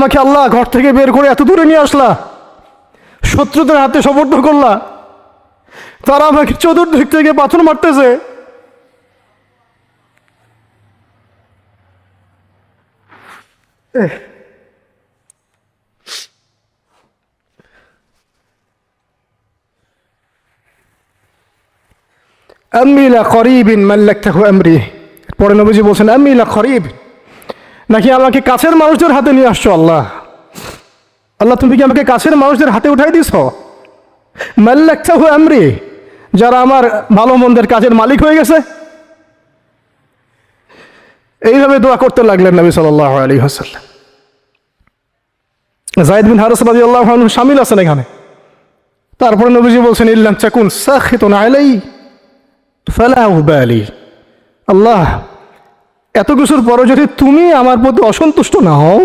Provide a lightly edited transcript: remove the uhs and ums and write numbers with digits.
আমাকে আল্লাহ ঘর থেকে বের করে এত দূরে নিয়ে আসলা, শত্রুদের হাতে সোপর্দ করলা, তারা আমাকে চতুর্দিক থেকে পাথর মারতেছে। আম্মি লা করিবিন মাল্লাকতাহু আমরি, পরে নবীজি বলছেন আম্মি লা করিব, নাকি আমাকে কাছের মানুষদের হাতে নিয়ে আসছো আল্লাহ? আল্লাহ তুমি কি আমাকে কাছের মানুষদের হাতে উঠাই দিছ? মাল্লাকতাহু আমরি, যারা আমার ভালো মন্দের কাজের মালিক হয়ে গেছে। এইভাবে দোয়া করতে লাগলেন নবী সাল্লাল্লাহু আলাইহি ওয়াসাল্লাম। যায়েদ বিন হারিস রাদিয়াল্লাহু আনহু শামিল আছেন এখানে। তারপরে নবীজি বলছেন ইল্লাম তাকুন সাখিতুন আলাই ফালা উবালি, আল্লাহ এত কিছুর পরে যদি তুমি আমার প্রতি অসন্তুষ্ট না হও